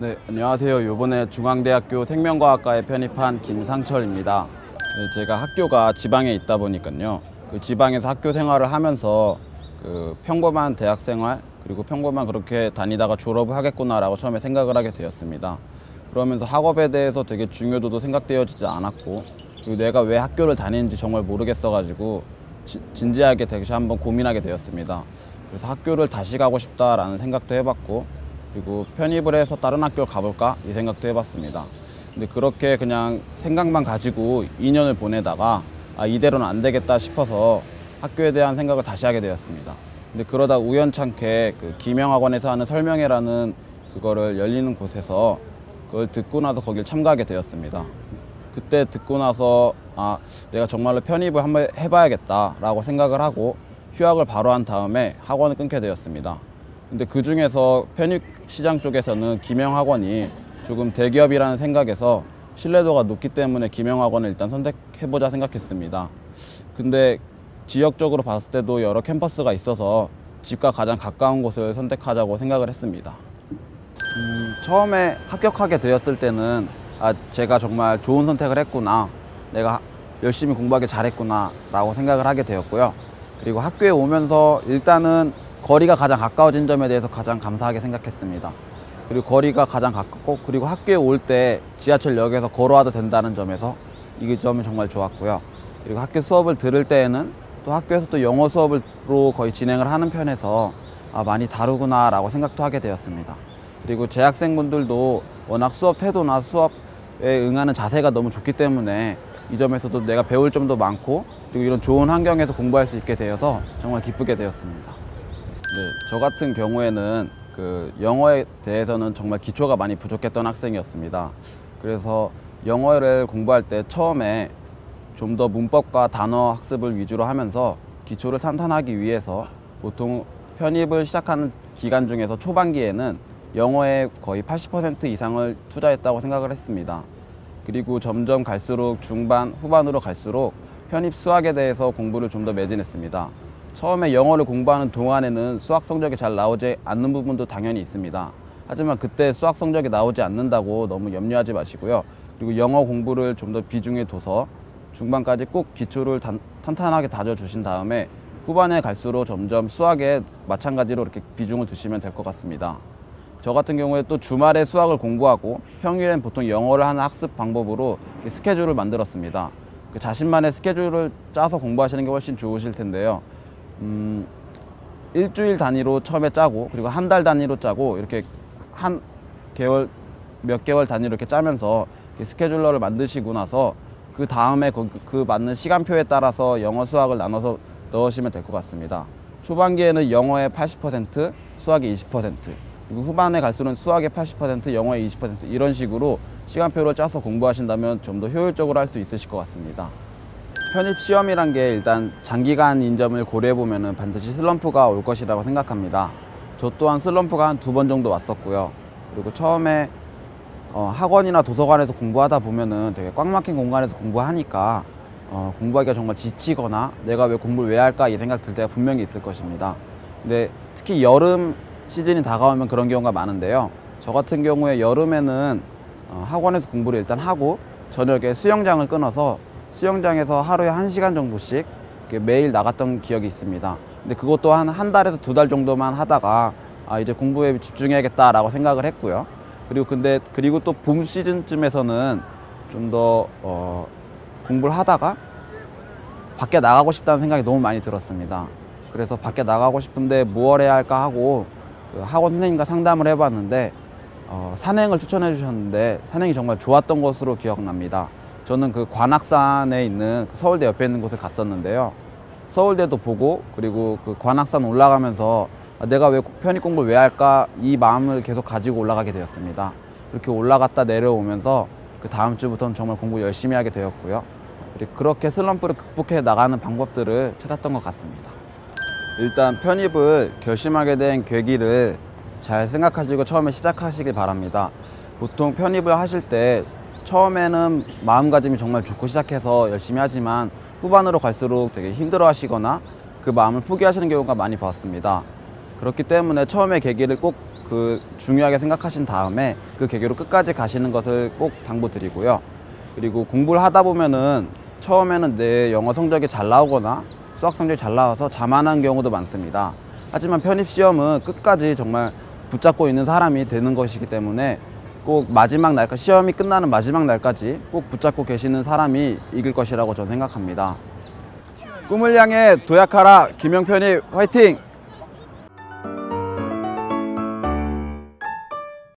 네, 안녕하세요. 이번에 중앙대학교 생명과학과에 편입한 김상철입니다. 네, 제가 학교가 지방에 있다 보니까요. 그 지방에서 학교 생활을 하면서 그 평범한 대학 생활 그리고 평범한 그렇게 다니다가 졸업을 하겠구나라고 처음에 생각을 하게 되었습니다. 그러면서 학업에 대해서 되게 중요도도 생각되어지지 않았고, 그리고 내가 왜 학교를 다니는지 정말 모르겠어가지고 진지하게 다시 한번 고민하게 되었습니다. 그래서 학교를 다시 가고 싶다라는 생각도 해봤고, 그리고 편입을 해서 다른 학교를 가볼까 이 생각도 해봤습니다. 근데 그렇게 그냥 생각만 가지고 2년을 보내다가 이대로는 안 되겠다 싶어서 학교에 대한 생각을 다시 하게 되었습니다. 근데 그러다 우연찮게 그 김영학원에서 하는 설명회라는 그거를 열리는 곳에서 그걸 듣고 나서 거길 참가하게 되었습니다. 그때 듣고 나서 내가 정말로 편입을 한번 해봐야겠다라고 생각을 하고 휴학을 바로 한 다음에 학원을 끊게 되었습니다. 근데 그 중에서 편입 시장 쪽에서는 김영학원이 조금 대기업이라는 생각에서 신뢰도가 높기 때문에 김영학원을 일단 선택해보자 생각했습니다. 근데 지역적으로 봤을 때도 여러 캠퍼스가 있어서 집과 가장 가까운 곳을 선택하자고 생각을 했습니다. 처음에 합격하게 되었을 때는 제가 정말 좋은 선택을 했구나, 내가 열심히 공부하기 잘했구나 라고 생각을 하게 되었고요. 그리고 학교에 오면서 일단은 거리가 가장 가까워진 점에 대해서 가장 감사하게 생각했습니다. 그리고 거리가 가장 가깝고, 그리고 학교에 올 때 지하철역에서 걸어와도 된다는 점에서 이 점이 정말 좋았고요. 그리고 학교 수업을 들을 때에는 또 학교에서 또 영어 수업으로 거의 진행을 하는 편에서 많이 다르구나 라고 생각도 하게 되었습니다. 그리고 재학생분들도 워낙 수업 태도나 수업에 응하는 자세가 너무 좋기 때문에 이 점에서도 내가 배울 점도 많고, 그리고 이런 좋은 환경에서 공부할 수 있게 되어서 정말 기쁘게 되었습니다. 네, 저 같은 경우에는 그 영어에 대해서는 정말 기초가 많이 부족했던 학생이었습니다. 그래서 영어를 공부할 때 처음에 좀 더 문법과 단어 학습을 위주로 하면서 기초를 탄탄하기 위해서 보통 편입을 시작하는 기간 중에서 초반기에는 영어에 거의 80% 이상을 투자했다고 생각을 했습니다. 그리고 점점 갈수록 중반, 후반으로 갈수록 편입 수학에 대해서 공부를 좀 더 매진했습니다. 처음에 영어를 공부하는 동안에는 수학 성적이 잘 나오지 않는 부분도 당연히 있습니다. 하지만 그때 수학 성적이 나오지 않는다고 너무 염려하지 마시고요. 그리고 영어 공부를 좀 더 비중에 둬서 중반까지 꼭 기초를 탄탄하게 다져주신 다음에 후반에 갈수록 점점 수학에 마찬가지로 이렇게 비중을 두시면 될 것 같습니다. 저 같은 경우에 또 주말에 수학을 공부하고 평일엔 보통 영어를 하는 학습 방법으로 스케줄을 만들었습니다. 자신만의 스케줄을 짜서 공부하시는 게 훨씬 좋으실 텐데요. 일주일 단위로 처음에 짜고, 그리고 한 달 단위로 짜고, 이렇게 한 개월, 몇 개월 단위로 이렇게 짜면서 스케줄러를 만드시고 나서 그 다음에 그 맞는 시간표에 따라서 영어 수학을 나눠서 넣으시면 될 것 같습니다. 초반기에는 영어의 80%, 수학의 20%, 그리고 후반에 갈수록 수학의 80%, 영어의 20% 이런 식으로 시간표를 짜서 공부하신다면 좀 더 효율적으로 할 수 있으실 것 같습니다. 편입 시험이란 게 일단 장기간인 점을 고려해 보면 반드시 슬럼프가 올 것이라고 생각합니다. 저 또한 슬럼프가 한 2번 정도 왔었고요. 그리고 처음에 학원이나 도서관에서 공부하다 보면은 되게 꽉 막힌 공간에서 공부하니까 공부하기가 정말 지치거나 내가 왜 공부를 왜 할까 이 생각 들 때가 분명히 있을 것입니다. 근데 특히 여름 시즌이 다가오면 그런 경우가 많은데요. 저 같은 경우에 여름에는 학원에서 공부를 일단 하고 저녁에 수영장을 끊어서 수영장에서 하루에 1시간 정도씩 매일 나갔던 기억이 있습니다. 근데 그것도 한 달에서 2달 정도만 하다가 이제 공부에 집중해야겠다라고 생각을 했고요. 그리고 또 봄 시즌쯤에서는 좀 더 공부를 하다가 밖에 나가고 싶다는 생각이 너무 많이 들었습니다. 그래서 밖에 나가고 싶은데 무엇 해야 할까 하고 그 학원 선생님과 상담을 해봤는데 산행을 추천해 주셨는데 산행이 정말 좋았던 것으로 기억납니다. 저는 그 관악산에 있는 서울대 옆에 있는 곳을 갔었는데요. 서울대도 보고, 그리고 그 관악산 올라가면서 내가 왜 편입 공부를 왜 할까 이 마음을 계속 가지고 올라가게 되었습니다. 그렇게 올라갔다 내려오면서 그 다음 주부터는 정말 공부 열심히 하게 되었고요. 그렇게 슬럼프를 극복해 나가는 방법들을 찾았던 것 같습니다. 일단 편입을 결심하게 된 계기를 잘 생각하시고 처음에 시작하시길 바랍니다. 보통 편입을 하실 때 처음에는 마음가짐이 정말 좋고 시작해서 열심히 하지만 후반으로 갈수록 되게 힘들어 하시거나 그 마음을 포기하시는 경우가 많이 봤습니다. 그렇기 때문에 처음에 계기를 꼭 그 중요하게 생각하신 다음에 그 계기로 끝까지 가시는 것을 꼭 당부드리고요. 그리고 공부를 하다 보면은 처음에는 내 영어 성적이 잘 나오거나 수학 성적이 잘 나와서 자만한 경우도 많습니다. 하지만 편입시험은 끝까지 정말 붙잡고 있는 사람이 되는 것이기 때문에 꼭 마지막 날까지, 시험이 끝나는 마지막 날까지 꼭 붙잡고 계시는 사람이 이길 것이라고 저는 생각합니다. 꿈을 향해 도약하라. 김영편입 화이팅!